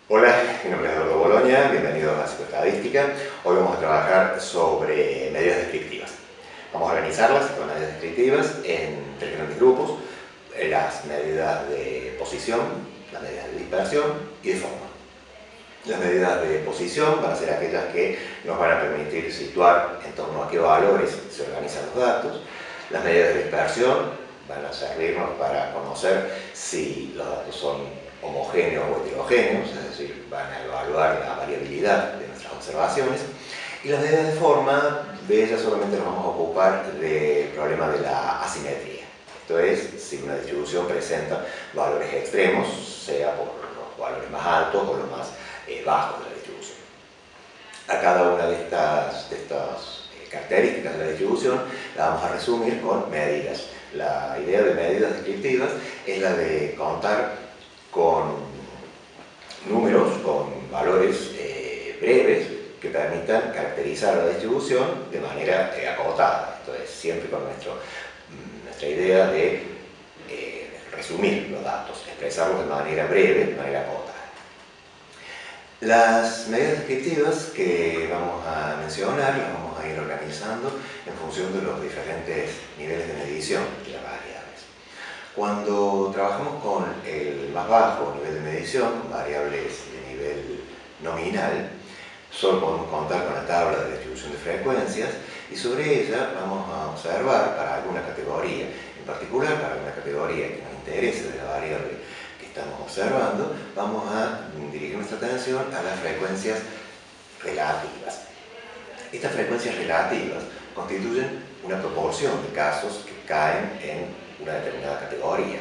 Hola, mi nombre es Eduardo Boloña, bienvenidos a Psicoestadística. Hoy vamos a trabajar sobre medidas descriptivas. Vamos a organizarlas, las medidas descriptivas, en tres grandes grupos: las medidas de posición, las medidas de dispersión y de forma. Las medidas de posición van a ser aquellas que nos van a permitir situar en torno a qué valores se organizan los datos. Las medidas de dispersión van a servirnos para conocer si los datos son homogéneos o heterogéneos, es decir, van a evaluar la variabilidad de nuestras observaciones. Y las medidas de forma, de ellas solamente nos vamos a ocupar del problema de la asimetría. Esto es, si una distribución presenta valores extremos, sea por los valores más altos o los más bajos de la distribución. A cada una de estas características de la distribución la vamos a resumir con medidas. La idea de medidas descriptivas es la de contar con números, con valores breves que permitan caracterizar la distribución de manera acotada. Esto es, siempre con nuestra idea de resumir los datos, expresarlos de manera breve, de manera acotada. Las medidas descriptivas que vamos a mencionar las vamos a ir organizando en función de los diferentes niveles de medición de las variables. Cuando trabajamos con el más bajo nivel de medición, con variables de nivel nominal, solo podemos contar con la tabla de distribución de frecuencias y sobre ella vamos a observar para alguna categoría, en particular para alguna categoría que nos interese de la variable estamos observando, vamos a dirigir nuestra atención a las frecuencias relativas. Estas frecuencias relativas constituyen una proporción de casos que caen en una determinada categoría.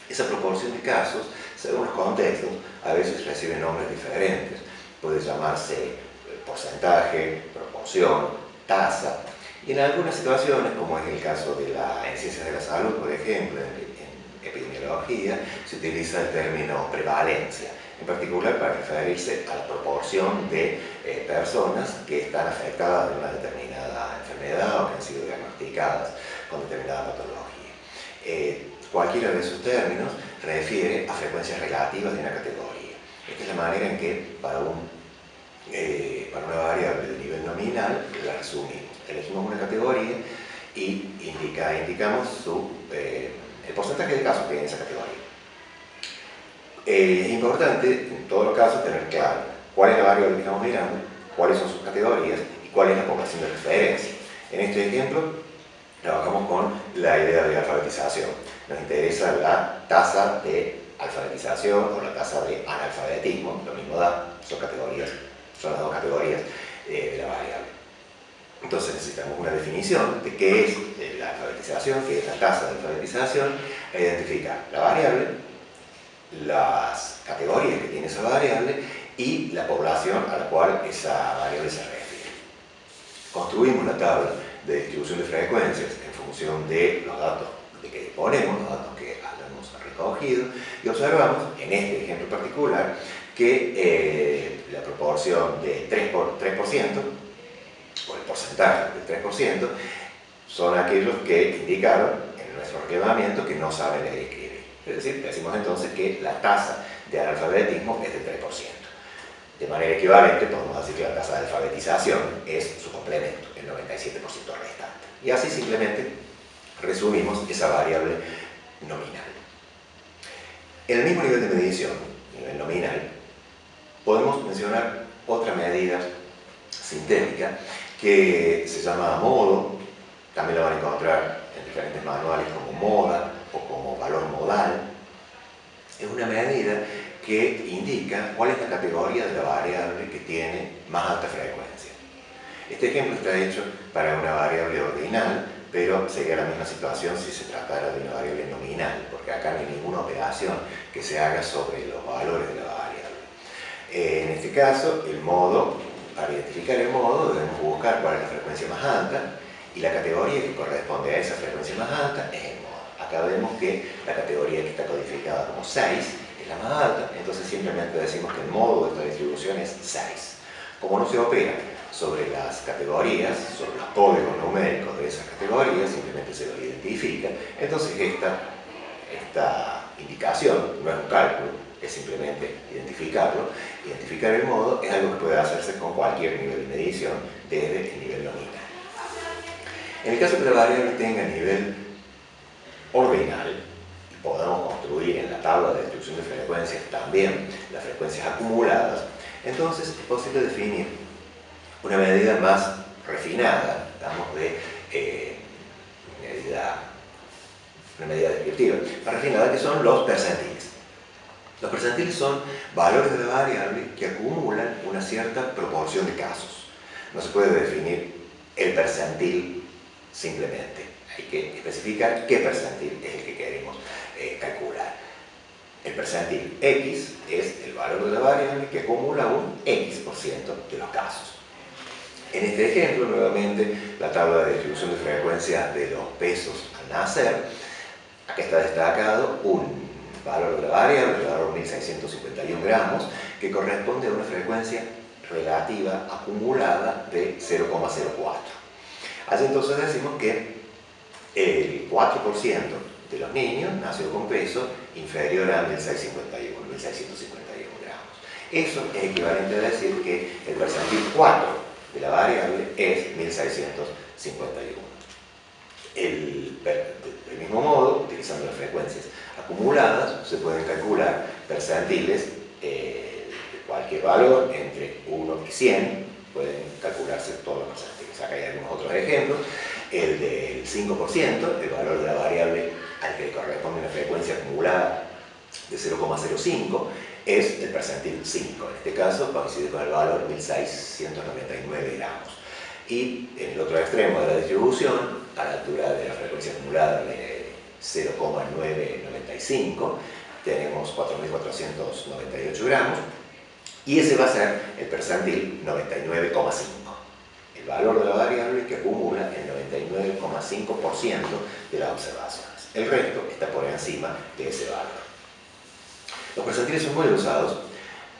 Esa proporción de casos, según los contextos, a veces recibe nombres diferentes. Puede llamarse porcentaje, proporción, tasa, y en algunas situaciones, como es el caso en ciencias de la salud, por ejemplo, en epidemiología, se utiliza el término prevalencia, en particular para referirse a la proporción de personas que están afectadas de una determinada enfermedad o que han sido diagnosticadas con determinada patología. Cualquiera de esos términos refiere a frecuencias relativas de una categoría. Esta es la manera en que para una variable de nivel nominal la resumimos. Elegimos una categoría y indicamos el porcentaje de casos que hay en esa categoría. Es importante, en todos los casos, tener claro cuál es la variable que estamos mirando, cuáles son sus categorías y cuál es la población de referencia. En este ejemplo, trabajamos con la idea de alfabetización. Nos interesa la tasa de alfabetización o la tasa de analfabetismo, lo mismo da, son las dos categorías de la variable. Entonces necesitamos una definición de qué es la alfabetización, qué es la tasa de alfabetización, e identificar la variable, las categorías que tiene esa variable y la población a la cual esa variable se refiere. Construimos la tabla de distribución de frecuencias en función de los datos de que disponemos, los datos que hayamos recogido, y observamos, en este ejemplo particular, que la proporción de 3%, o el porcentaje del 3%, son aquellos que indicaron en nuestro relevamiento que no saben leer y escribir. Es decir, decimos entonces que la tasa de analfabetismo es del 3%. De manera equivalente, podemos decir que la tasa de alfabetización es su complemento, el 97% restante. Y así simplemente resumimos esa variable nominal. En el mismo nivel de medición, nivel nominal, podemos mencionar otra medida sintética que se llama modo. También la van a encontrar en diferentes manuales como moda o como valor modal. Es una medida que indica cuál es la categoría de la variable que tiene más alta frecuencia. Este ejemplo está hecho para una variable ordinal, pero sería la misma situación si se tratara de una variable nominal, porque acá no hay ninguna operación que se haga sobre los valores de la variable. En este caso, el modo, para identificar el modo, debemos buscar cuál es la frecuencia más alta, y la categoría que corresponde a esa frecuencia más alta es el modo. Acá vemos que la categoría que está codificada como 6 es la más alta, entonces simplemente decimos que el modo de esta distribución es 6. Como no se opera sobre las categorías, sobre los códigos numéricos de esas categorías, simplemente se lo identifica, entonces esta indicación no es un cálculo, es simplemente identificarlo. Identificar el modo es algo que puede hacerse con cualquier nivel de medición, desde el nivel nominal. En el caso que la variable tenga nivel ordinal y podamos construir en la tabla de distribución de frecuencias también las frecuencias acumuladas, entonces es posible definir una medida más refinada, digamos, una medida descriptiva, más refinada, que son los percentiles. Los percentiles son valores de la variable que acumulan una cierta proporción de casos. No se puede definir el percentil simplemente. Hay que especificar qué percentil es el que queremos calcular. El percentil X es el valor de la variable que acumula un X% de los casos. En este ejemplo, nuevamente, la tabla de distribución de frecuencias de los pesos al nacer, acá está destacado un valor de la variable, el valor 1651 gramos, que corresponde a una frecuencia relativa acumulada de 0,04. Así entonces decimos que el 4% de los niños nació con peso inferior a 1651 gramos. Eso es equivalente a decir que el percentil 4 de la variable es 1651. Del mismo modo, utilizando las frecuencias acumuladas, se pueden calcular percentiles de cualquier valor, entre 1 y 100, pueden calcularse todos los percentiles. Acá hay algunos otros ejemplos. El del 5%, el valor de la variable al que corresponde una frecuencia acumulada de 0,05, es el percentil 5. En este caso coincide con el valor 1699 gramos. Y en el otro extremo de la distribución, a la altura de la frecuencia acumulada de 0,995, tenemos 4.498 gramos, y ese va a ser el percentil 99,5. El valor de la variable que acumula el 99,5% de las observaciones. El resto está por encima de ese valor. Los percentiles son muy usados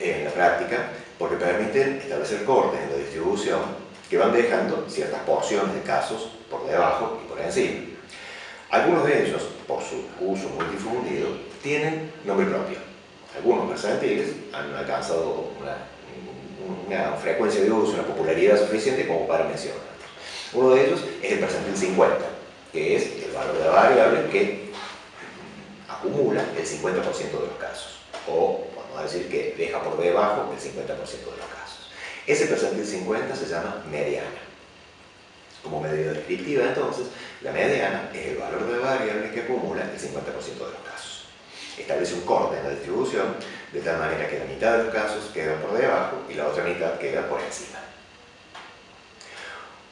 en la práctica porque permiten establecer cortes en la distribución que van dejando ciertas porciones de casos por debajo y por encima. Algunos de ellos, por su uso muy difundido, tienen nombre propio. Algunos percentiles han alcanzado una frecuencia de uso, una popularidad suficiente como para mencionarlos. Uno de ellos es el percentil 50, que es el valor de la variable que acumula el 50% de los casos, o vamos a decir que deja por debajo el 50% de los casos. Ese percentil 50 se llama mediana. Como medida descriptiva, entonces, la mediana es el valor de la variable que acumula el 50% de los casos. Establece un corte en la distribución de tal manera que la mitad de los casos queda por debajo y la otra mitad queda por encima.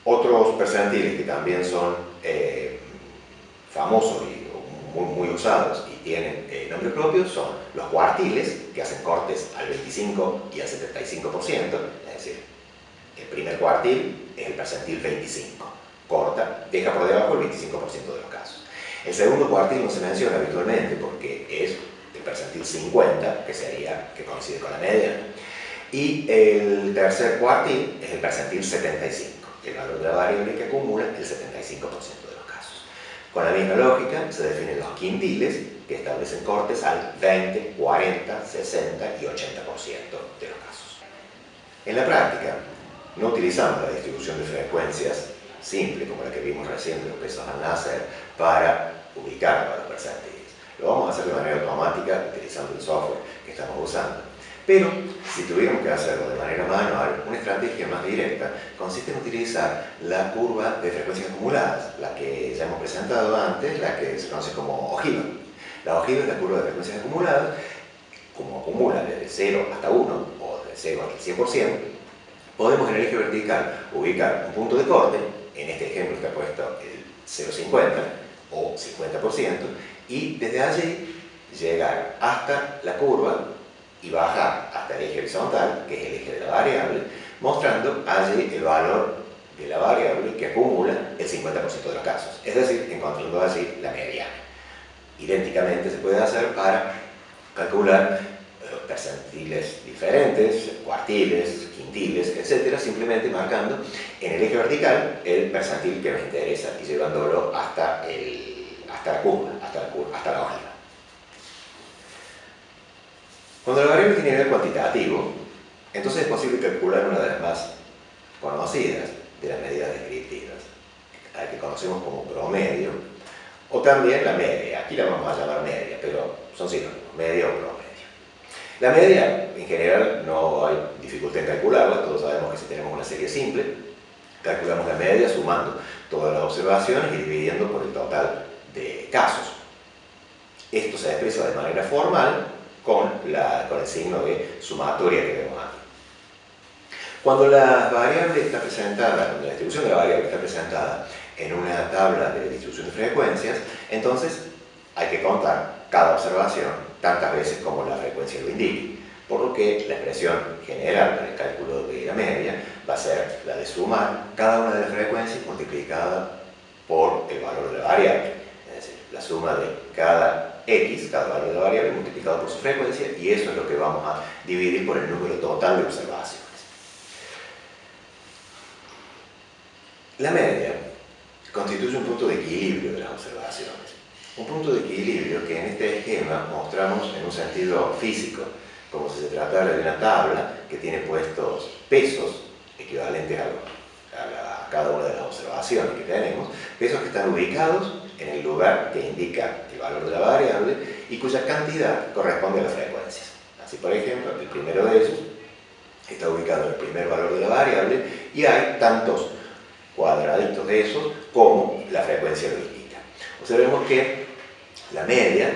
Otros percentiles que también son famosos y muy usados y tienen nombre propio son los cuartiles, que hacen cortes al 25 y al 75%, es decir, el primer cuartil es el percentil 25, corta, deja por debajo el 25% de los casos. El segundo cuartil no se menciona habitualmente porque es el percentil 50, que coincide con la mediana. Y el tercer cuartil es el percentil 75, el valor de la variable que acumula el 75% de los casos. Con la misma lógica se definen los quintiles, que establecen cortes al 20, 40, 60 y 80% de los casos. En la práctica, no utilizamos la distribución de frecuencias simple, como la que vimos recién de los pesos al nacer, para ubicar a los percentiles. Lo vamos a hacer de manera automática utilizando el software que estamos usando. Pero, si tuviéramos que hacerlo de manera manual, una estrategia más directa consiste en utilizar la curva de frecuencias acumuladas, la que ya hemos presentado antes, la que se conoce como ojiva. La ojiva es la curva de frecuencias acumuladas. Como acumula desde 0 hasta 1, o de 0 hasta el 100%, podemos en el eje vertical ubicar un punto de corte, en este ejemplo está puesto el 0,50 o 50%, y desde allí llegar hasta la curva y bajar hasta el eje horizontal, que es el eje de la variable, mostrando allí el valor de la variable que acumula el 50% de los casos, es decir, encontrando allí la mediana. Idénticamente se puede hacer para calcular percentiles diferentes, cuartiles, quintiles, etc., simplemente marcando en el eje vertical el percentil que nos interesa y llevándolo hasta la curva, hasta la ojiva. Cuando la variable tiene nivel cuantitativo, entonces es posible calcular una de las más conocidas de las medidas descriptivas, a la que conocemos como promedio, o también la media. Aquí la vamos a llamar media, pero son sinónimos, media o promedio. La media, en general, no hay dificultad en calcularla. Todos sabemos que si tenemos una serie simple, calculamos la media sumando todas las observaciones y dividiendo por el total de casos. Esto se expresa de manera formal con el signo de sumatoria que vemos aquí. Cuando la distribución de la variable está presentada en una tabla de distribución de frecuencias, entonces hay que contar cada observación tantas veces como la frecuencia lo indique, por lo que la expresión general para el cálculo de la media va a ser la de sumar cada una de las frecuencias multiplicada por el valor de la variable, es decir, la suma de cada x, cada valor de la variable multiplicado por su frecuencia, y eso es lo que vamos a dividir por el número total de observaciones. La media constituye un punto de equilibrio de las observaciones. Un punto de equilibrio que en este esquema mostramos en un sentido físico, como si se tratara de una tabla que tiene puestos pesos equivalentes a cada una de las observaciones que tenemos, pesos que están ubicados en el lugar que indica el valor de la variable y cuya cantidad corresponde a las frecuencias. Así, por ejemplo, el primero de ellos está ubicado en el primer valor de la variable y hay tantos cuadraditos de esos como la frecuencia lo indica. Observemos que la media,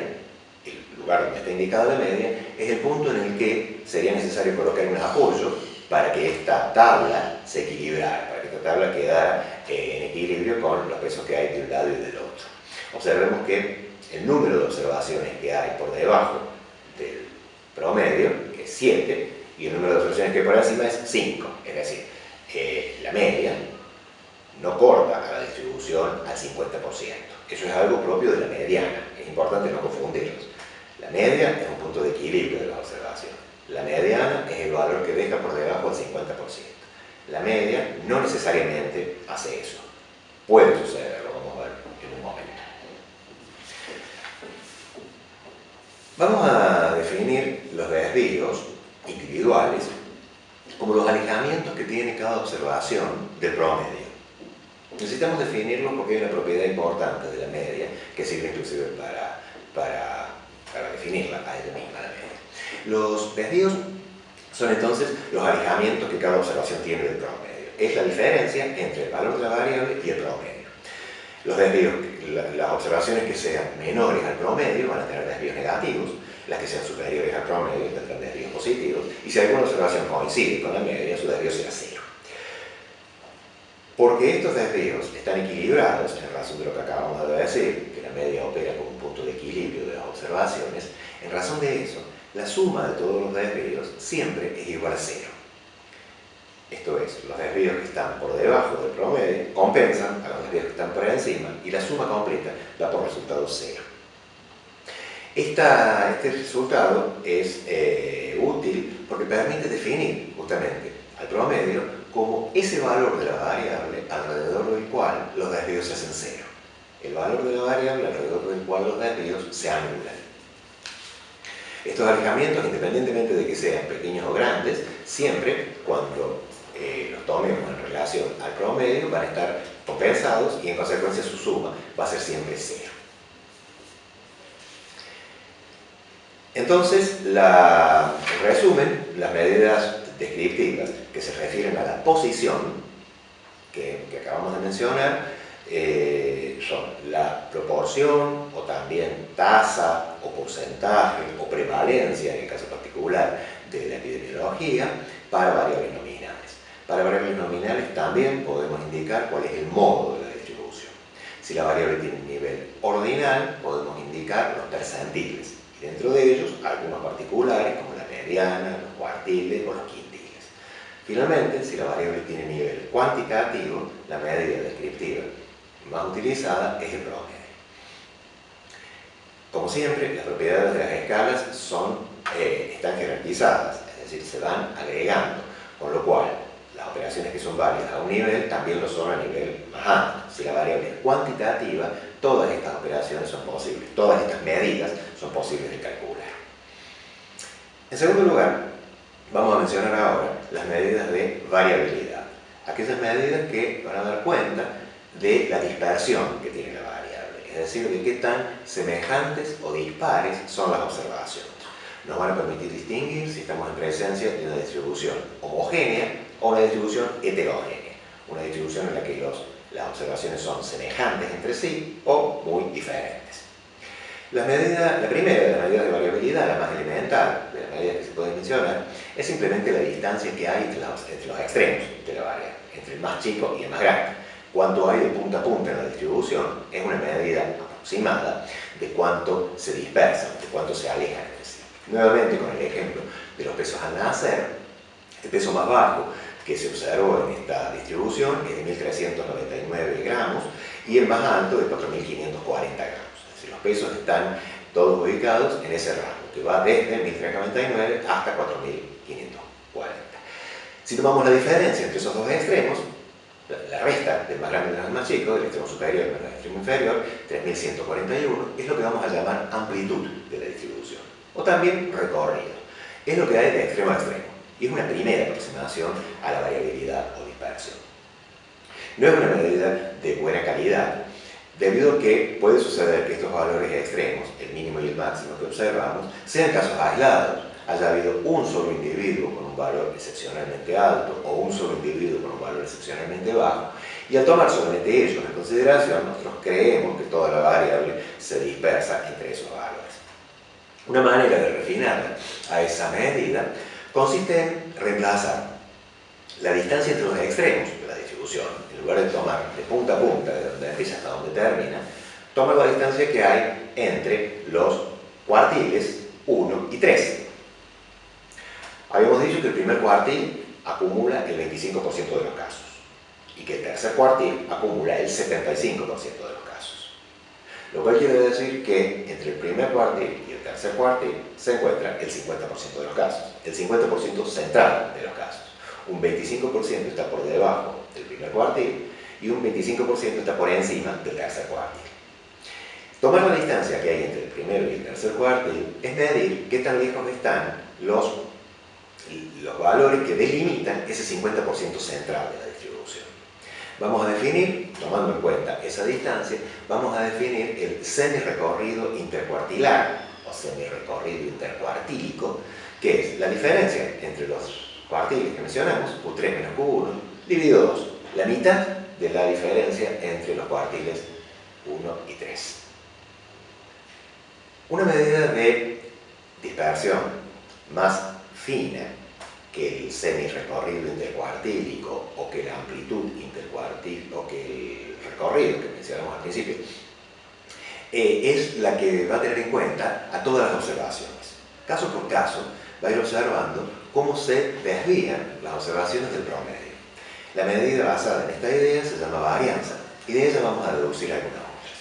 el lugar donde está indicada la media, es el punto en el que sería necesario colocar un apoyo para que esta tabla se equilibrara, para que esta tabla quedara en equilibrio con los pesos que hay de un lado y del otro. Observemos que el número de observaciones que hay por debajo del promedio, que es 7, y el número de observaciones que hay por encima es 5, es decir, la media no corta a la distribución al 50%. Eso es algo propio de la mediana, es importante no confundirlos. La media es un punto de equilibrio de las observaciones. La mediana es el valor que deja por debajo del 50%. La media no necesariamente hace eso. Puede suceder, lo vamos a ver en un momento. Vamos a definir los desvíos individuales como los alejamientos que tiene cada observación del promedio. Necesitamos definirlo porque hay una propiedad importante de la media que sirve inclusive para definirla a ella misma, la media. Los desvíos son entonces los alejamientos que cada observación tiene del promedio. Es la diferencia entre el valor de la variable y el promedio. Los desvíos, las observaciones que sean menores al promedio van a tener desvíos negativos, las que sean superiores al promedio tendrán desvíos positivos, y si alguna observación coincide con la media, su desvío será cero. Porque estos desvíos están equilibrados, en razón de lo que acabamos de decir, que la media opera como un punto de equilibrio de las observaciones, en razón de eso, la suma de todos los desvíos siempre es igual a cero. Esto es, los desvíos que están por debajo del promedio compensan a los desvíos que están por encima y la suma completa da por resultado cero. Este resultado es útil porque permite definir justamente al promedio como ese valor de la variable alrededor del cual los desvíos se hacen cero. El valor de la variable alrededor del cual los desvíos se anulan. Estos alejamientos, independientemente de que sean pequeños o grandes, siempre cuando los tomemos en relación al promedio van a estar compensados y en consecuencia su suma va a ser siempre cero. Entonces, en resumen, las medidas descriptivas que se refieren a la posición que acabamos de mencionar son la proporción o también tasa o porcentaje o prevalencia en el caso particular de la epidemiología para variables nominales. Para variables nominales también podemos indicar cuál es el modo de la distribución. Si la variable tiene un nivel ordinal, podemos indicar los percentiles y dentro de ellos algunos particulares como la mediana, los cuartiles o los quintiles. Finalmente, si la variable tiene nivel cuantitativo, la medida descriptiva más utilizada es el promedio. Como siempre, las propiedades de las escalas están jerarquizadas, es decir, se van agregando, con lo cual las operaciones que son válidas a un nivel también lo son a nivel más alto. Si la variable es cuantitativa, todas estas operaciones son posibles, todas estas medidas son posibles de calcular. En segundo lugar, vamos a mencionar ahora las medidas de variabilidad, aquellas medidas que van a dar cuenta de la dispersión que tiene la variable, es decir, de qué tan semejantes o dispares son las observaciones. Nos van a permitir distinguir si estamos en presencia de una distribución homogénea o una distribución heterogénea, una distribución en la que las observaciones son semejantes entre sí o muy diferentes. La primera de las medidas de variabilidad, la más elemental de las medidas que se pueden mencionar, es simplemente la distancia que hay entre los extremos de la variable, entre el más chico y el más grande. Cuánto hay de punta a punta en la distribución es una medida aproximada de cuánto se dispersan, de cuánto se alejan entre sí. Nuevamente con el ejemplo de los pesos al nacer, el peso más bajo que se observó en esta distribución es de 1.399 gramos y el más alto de 4.540 gramos. Es decir, los pesos están todos ubicados en ese rango, que va desde 1.399 hasta 4.540. Si tomamos la diferencia entre esos dos extremos, la resta del más grande del más chico, del extremo superior y del extremo inferior, 3.141, es lo que vamos a llamar amplitud de la distribución, o también recorrido. Es lo que hay de extremo a extremo, y es una primera aproximación a la variabilidad o dispersión. No es una medida de buena calidad, debido a que puede suceder que estos valores extremos, el mínimo y el máximo que observamos, sean casos aislados. Haya habido un solo individuo con un valor excepcionalmente alto o un solo individuo con un valor excepcionalmente bajo, y al tomar solamente ellos en consideración, nosotros creemos que toda la variable se dispersa entre esos valores. Una manera de refinar a esa medida consiste en reemplazar la distancia entre los extremos de la distribución. En lugar de tomar de punta a punta, de donde empieza hasta donde termina, toma la distancia que hay entre los cuartiles 1 y 3. Habíamos dicho que el primer cuartil acumula el 25% de los casos y que el tercer cuartil acumula el 75% de los casos. Lo cual quiere decir que entre el primer cuartil y el tercer cuartil se encuentra el 50% de los casos, el 50% central de los casos. Un 25% está por debajo del primer cuartil y un 25% está por encima del tercer cuartil. Tomar la distancia que hay entre el primero y el tercer cuartil es medir qué tan lejos están los valores que delimitan ese 50% central de la distribución. Vamos a definir, tomando en cuenta esa distancia, vamos a definir el semi-recorrido intercuartilar o semi-recorrido intercuartílico, que es la diferencia entre los cuartiles que mencionamos, Q3 menos Q1, dividido 2, la mitad de la diferencia entre los cuartiles 1 y 3. Una medida de dispersión más fina que el semi-recorrido intercuartílico o que la amplitud intercuartílica o que el recorrido que mencionamos al principio es la que va a tener en cuenta a todas las observaciones. Caso por caso va a ir observando cómo se desvían las observaciones del promedio. La medida basada en esta idea se llama varianza y de ella vamos a deducir algunas otras.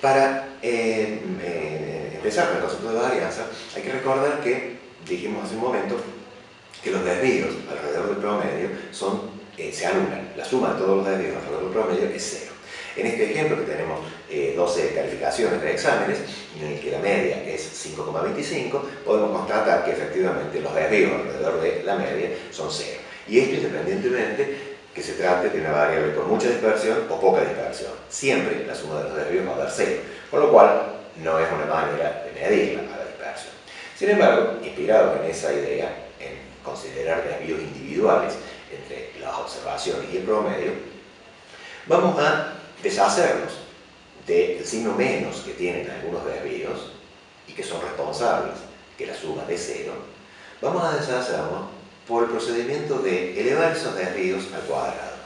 Para empezar con el concepto de varianza hay que recordar que dijimos hace un momento que los desvíos alrededor del promedio se anulan. La suma de todos los desvíos alrededor del promedio es 0. En este ejemplo que tenemos 12 calificaciones de exámenes, en el que la media es 5,25, podemos constatar que efectivamente los desvíos alrededor de la media son 0. Y esto independientemente que se trate de una variable con mucha dispersión o poca dispersión. Siempre la suma de los desvíos va a dar 0, con lo cual no es una manera de medirla a la dispersión. Sin embargo, inspirados en esa idea, en considerar desvíos individuales entre las observaciones y el promedio, vamos a deshacernos del signo menos que tienen algunos desvíos y que son responsables que la suma de 0. Vamos a deshacernos por el procedimiento de elevar esos desvíos al cuadrado.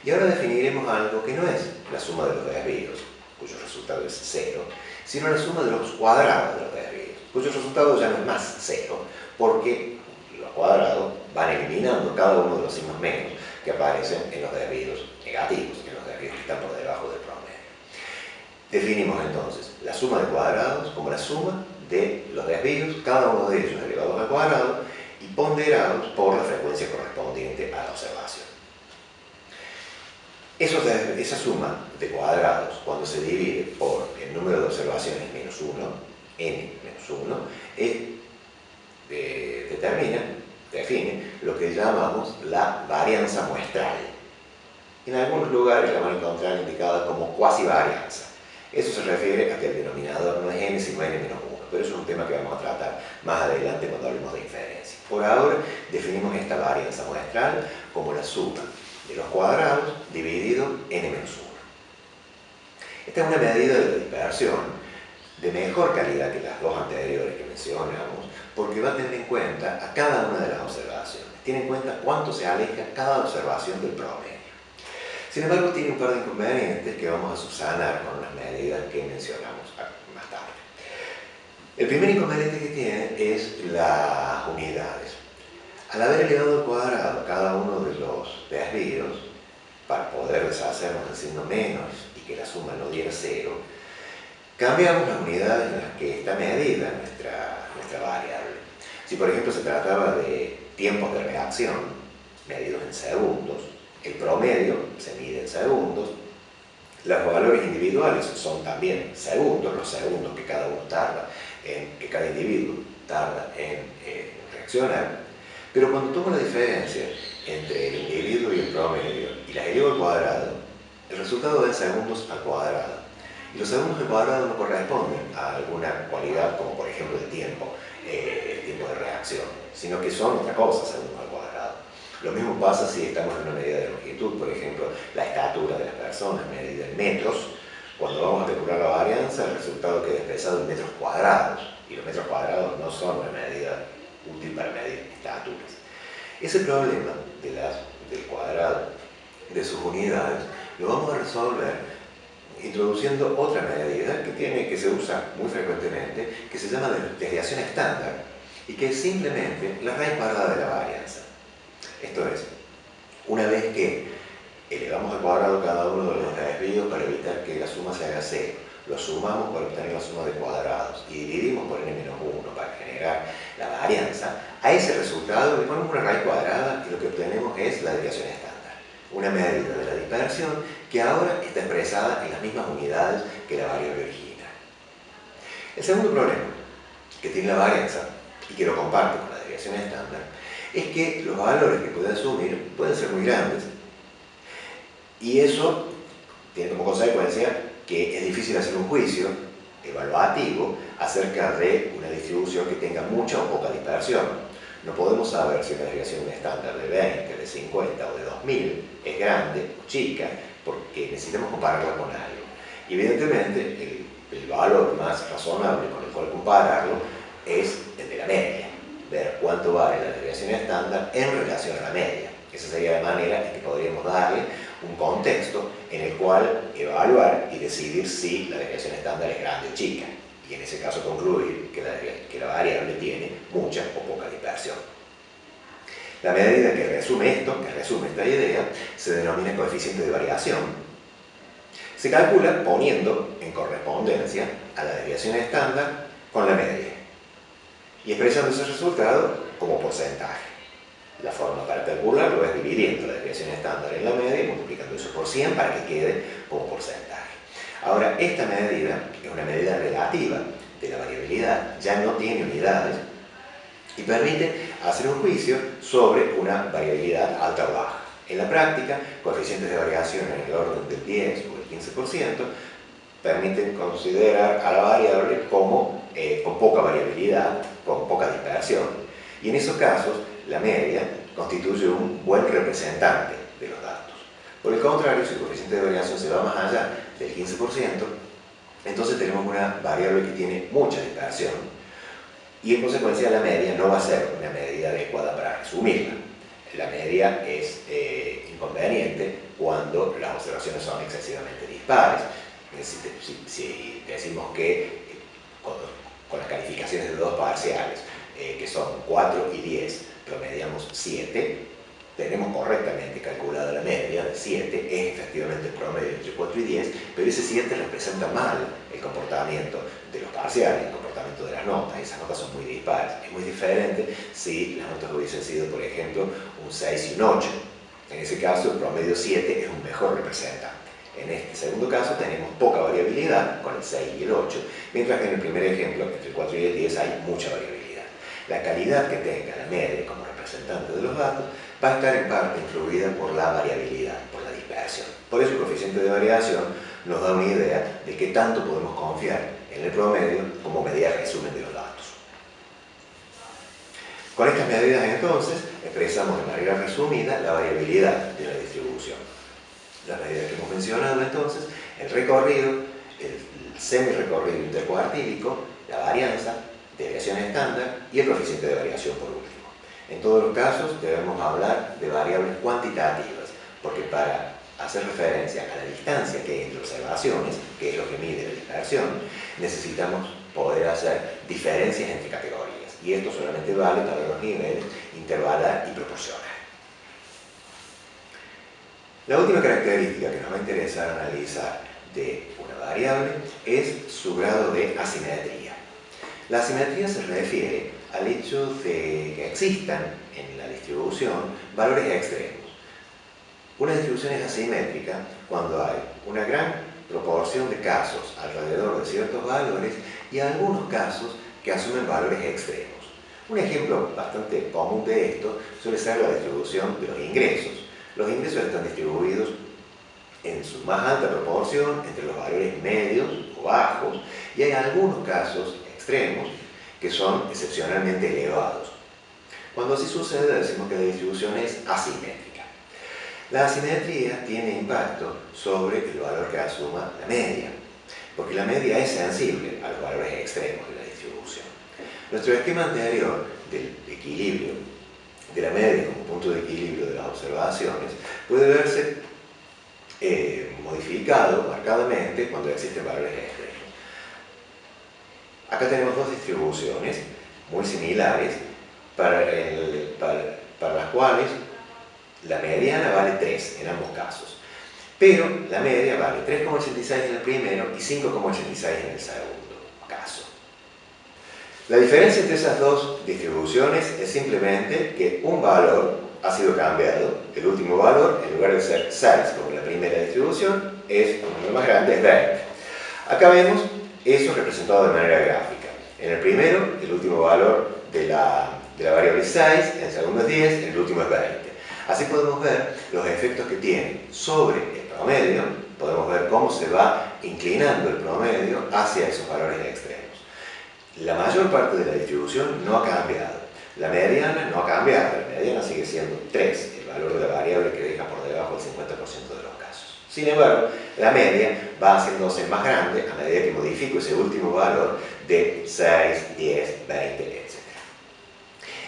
Y ahora definiremos algo que no es la suma de los desvíos, cuyo resultado es 0, sino la suma de los cuadrados de los desvíos, cuyo resultado ya no es más 0, porque los cuadrados van eliminando cada uno de los signos menos que aparecen en los desvíos negativos, en los desvíos que están por debajo del promedio. Definimos entonces la suma de cuadrados como la suma de los desvíos, cada uno de ellos elevados al cuadrado y ponderados por la frecuencia correspondiente a la observación. Esa suma de cuadrados, cuando se divide por el número de observaciones menos 1, n menos 1, define lo que llamamos la varianza muestral. En algunos lugares la van a encontrar indicada como cuasi varianza. Eso se refiere a que el denominador no es n sino n-1, pero eso es un tema que vamos a tratar más adelante cuando hablemos de inferencia. Por ahora definimos esta varianza muestral como la suma de los cuadrados dividido n-1. Esta es una medida de la dispersión de mejor calidad que las dos anteriores que mencionamos, porque va a tener en cuenta a cada una de las observaciones. Tiene en cuenta cuánto se aleja cada observación del promedio. Sin embargo, tiene un par de inconvenientes que vamos a subsanar con las medidas que mencionamos más tarde. El primer inconveniente que tiene es las unidades. Al haber elevado al cuadrado cada uno de los desvíos, para poder deshacernos del signo menos y que la suma no diera 0, cambiamos las unidades en las que está medida nuestra variable. Si por ejemplo se trataba de tiempos de reacción medidos en segundos, el promedio se mide en segundos, los valores individuales son también segundos, los segundos que cada uno tarda, que cada individuo tarda en reaccionar, pero cuando tomo la diferencia entre el individuo y el promedio y las elevo al cuadrado, el resultado es segundos al cuadrado. Y los segundos al cuadrado no corresponden a alguna cualidad como por ejemplo el tiempo de reacción, sino que son otra cosa, segundos al cuadrado. Lo mismo pasa si estamos en una medida de longitud, por ejemplo, la estatura de las personas medida en metros. Cuando vamos a calcular la varianza, el resultado queda expresado en metros cuadrados, y los metros cuadrados no son una medida útil para medir estaturas. Ese problema del cuadrado, de sus unidades, lo vamos a resolver introduciendo otra medida que se usa muy frecuentemente, que se llama desviación estándar, y que es simplemente la raíz cuadrada de la varianza. Esto es, una vez que elevamos al cuadrado cada uno de los desvíos para evitar que la suma se haga 0, lo sumamos para obtener la suma de cuadrados y dividimos por n-1 para generar la varianza, a ese resultado le ponemos una raíz cuadrada y lo que obtenemos es la desviación estándar, una medida de la dispersión que ahora está expresada en las mismas unidades que la variable original. El segundo problema que tiene la varianza, y que lo comparte con la desviación estándar, es que los valores que puede asumir pueden ser muy grandes. Y eso tiene como consecuencia que es difícil hacer un juicio evaluativo acerca de una distribución que tenga mucha o poca dispersión. No podemos saber si una desviación estándar de 20, de 50 o de 2000 es grande o chica, porque necesitamos compararla con algo. Y evidentemente el valor más razonable con el cual compararlo es el de la media, ver cuánto vale la desviación estándar en relación a la media. Esa sería la manera en que podríamos darle un contexto en el cual evaluar y decidir si la desviación estándar es grande o chica, y en ese caso concluir que la variable tiene mucha o poca dispersión. La medida que resume esta idea, se denomina coeficiente de variación. Se calcula poniendo en correspondencia a la desviación estándar con la media y expresando ese resultado como porcentaje. La forma para calcularlo es dividiendo la desviación estándar en la media y multiplicando eso por 100 para que quede como porcentaje. Ahora, esta medida es una medida relativa de la variabilidad, ya no tiene unidades y permite hacer un juicio sobre una variabilidad alta o baja. En la práctica, coeficientes de variación en el orden del 10 o el 15% permiten considerar a la variable como con poca variabilidad, con poca dispersión. Y en esos casos, la media constituye un buen representante de los datos. Por el contrario, si el coeficiente de variación se va más allá del 15%, entonces tenemos una variable que tiene mucha dispersión y en consecuencia la media no va a ser una medida adecuada para resumirla. La media es inconveniente cuando las observaciones son excesivamente dispares. Si decimos que con las calificaciones de dos parciales, que son 4 y 10, promediamos 7, tenemos correctamente calculada la media de 7, es efectivamente el promedio entre 4 y 10, pero ese 7 representa mal el comportamiento de los parciales, el comportamiento de las notas, esas notas son muy dispares. Es muy diferente si las notas hubiesen sido, por ejemplo, un 6 y un 8. En ese caso, el promedio 7 es un mejor representante. En este segundo caso tenemos poca variabilidad con el 6 y el 8, mientras que en el primer ejemplo, entre el 4 y el 10, hay mucha variabilidad. La calidad que tenga la media como representante de los datos va a estar en parte influida por la variabilidad, por la dispersión. Por eso el coeficiente de variación nos da una idea de qué tanto podemos confiar en el promedio como medida de resumen de los datos. Con estas medidas, entonces, expresamos de manera resumida la variabilidad de la distribución. Las medidas que hemos mencionado, entonces, el recorrido, el semi-recorrido intercuartílico, la varianza, desviación estándar y el coeficiente de variación por último. En todos los casos debemos hablar de variables cuantitativas, porque para hacer referencia a la distancia que hay entre observaciones, que es lo que mide la dispersión, necesitamos poder hacer diferencias entre categorías. Y esto solamente vale para los niveles intervalar y proporcional. La última característica que nos va a interesar analizar de una variable es su grado de asimetría. La asimetría se refiere al hecho de que existan en la distribución valores extremos. Una distribución es asimétrica cuando hay una gran proporción de casos alrededor de ciertos valores y algunos casos que asumen valores extremos. Un ejemplo bastante común de esto suele ser la distribución de los ingresos. Los ingresos están distribuidos en su más alta proporción entre los valores medios o bajos y hay algunos casos extremos que son excepcionalmente elevados. Cuando así sucede, decimos que la distribución es asimétrica. La asimetría tiene impacto sobre el valor que asuma la media, porque la media es sensible a los valores extremos de la distribución. Nuestro esquema anterior del equilibrio de la media como punto de equilibrio de las observaciones puede verse modificado marcadamente cuando existen valores extremos. Acá tenemos dos distribuciones muy similares para las cuales la mediana vale 3 en ambos casos, pero la media vale 3,86 en el primero y 5,86 en el segundo caso. La diferencia entre esas dos distribuciones es simplemente que un valor ha sido cambiado. El último valor, en lugar de ser 6 como en la primera distribución, es un número más grande, es 20. Acá vemos eso representado de manera gráfica. En el primero, el último valor de la variable es 6, en el segundo es 10, en el último es 20. Así podemos ver los efectos que tiene sobre el promedio, podemos ver cómo se va inclinando el promedio hacia esos valores extremos. La mayor parte de la distribución no ha cambiado. La mediana no ha cambiado, la mediana sigue siendo 3, el valor de la variable que deja por debajo del 50% de los casos. Sin embargo, la media va haciéndose más grande a medida que modifico ese último valor de 6, 10, 20, etc.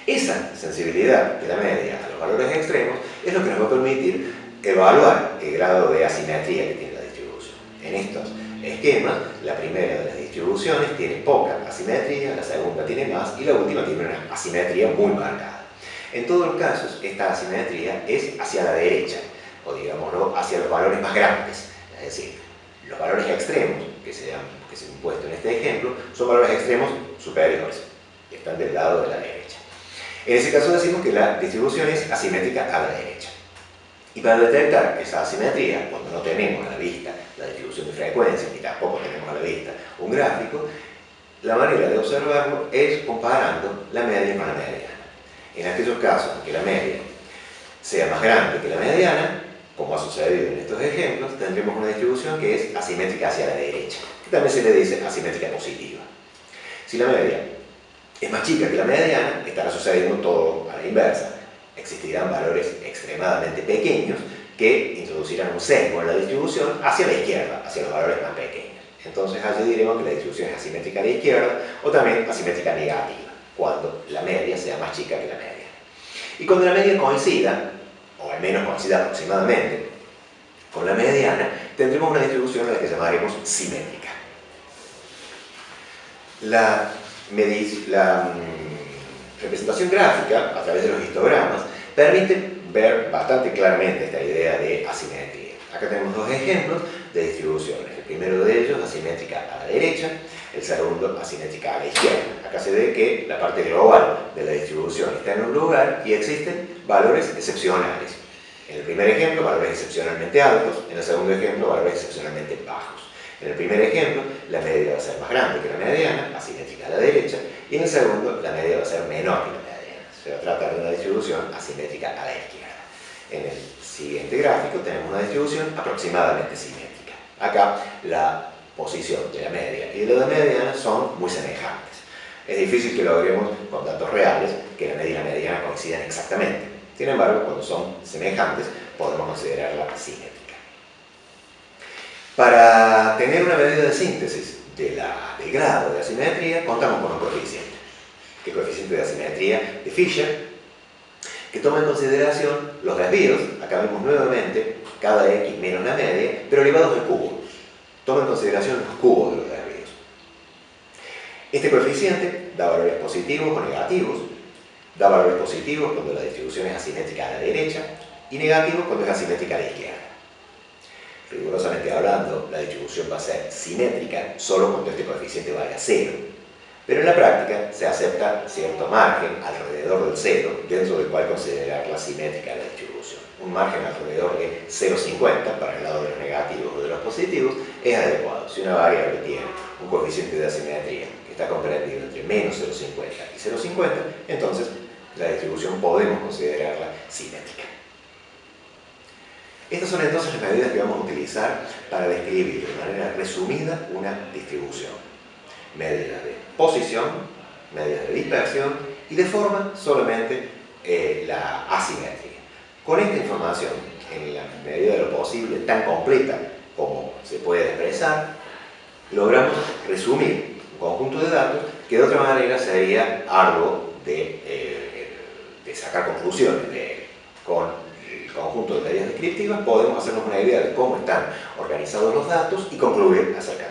Esa sensibilidad de la media a los valores extremos es lo que nos va a permitir evaluar el grado de asimetría que tiene la distribución. En estos esquemas, la primera de las distribuciones tiene poca asimetría, la segunda tiene más y la última tiene una asimetría muy marcada. En todos los casos, esta asimetría es hacia la derecha, o digámoslo, hacia los valores más grandes. Es decir, los valores extremos que se han puesto en este ejemplo son valores extremos superiores, que están del lado de la derecha. En ese caso decimos que la distribución es asimétrica a la derecha. Y para detectar esa asimetría, cuando no tenemos a la vista la distribución de frecuencias ni tampoco tenemos a la vista un gráfico, la manera de observarlo es comparando la media con la mediana. En aquellos casos en que la media sea más grande que la mediana, como ha sucedido en estos ejemplos, tendremos una distribución que es asimétrica hacia la derecha, que también se le dice asimétrica positiva. Si la media es más chica que la mediana, estará sucediendo todo a la inversa. Existirán valores extremadamente pequeños que introducirán un sesgo en la distribución hacia la izquierda, hacia los valores más pequeños. Entonces allí diremos que la distribución es asimétrica a la izquierda o también asimétrica negativa, cuando la media sea más chica que la media. Y cuando la media coincida, o al menos coincida aproximadamente, con la mediana, tendremos una distribución a la que llamaremos simétrica. La representación gráfica, a través de los histogramas, permite ver bastante claramente esta idea de asimetría. Acá tenemos dos ejemplos de distribuciones. El primero de ellos, asimétrica a la derecha, el segundo, asimétrica a la izquierda. Acá se ve que la parte global de la distribución está en un lugar y existen valores excepcionales. En el primer ejemplo, valores excepcionalmente altos, en el segundo ejemplo, valores excepcionalmente bajos. En el primer ejemplo, la media va a ser más grande que la mediana, asimétrica a la derecha, y en el segundo la media va a ser menor que la mediana. Se va a tratar de una distribución asimétrica a la izquierda. En el siguiente gráfico tenemos una distribución aproximadamente simétrica. Acá la posición de la media y de la mediana son muy semejantes. Es difícil que logremos con datos reales que la media y la mediana coincidan exactamente. Sin embargo, cuando son semejantes, podemos considerarla simétrica. Para tener una medida de síntesis del grado de asimetría, contamos con un coeficiente, que es el coeficiente de asimetría de Fisher, que toma en consideración los desvíos, acá vemos nuevamente cada x menos la media, pero elevados al cubo. Toma en consideración los cubos de los desvíos. Este coeficiente da valores positivos o negativos, da valores positivos cuando la distribución es asimétrica a la derecha y negativos cuando es asimétrica a la izquierda. Rigurosamente hablando, la distribución va a ser simétrica solo cuando este coeficiente valga 0. Pero en la práctica se acepta cierto margen alrededor del 0, dentro del cual considerarla simétrica la distribución. Un margen alrededor de 0,50 para el lado de los negativos o de los positivos es adecuado. Si una variable tiene un coeficiente de asimetría que está comprendido entre menos 0,50 y 0,50, entonces la distribución podemos considerarla simétrica. Estas son entonces las medidas que vamos a utilizar para describir de manera resumida una distribución. Medidas de posición, medidas de dispersión y de forma solamente la asimetría. Con esta información, en la medida de lo posible, tan completa como se puede expresar, logramos resumir un conjunto de datos que de otra manera sería arduo de sacar conclusiones de él. Con el conjunto de medidas descriptivas podemos hacernos una idea de cómo están organizados los datos y concluir acerca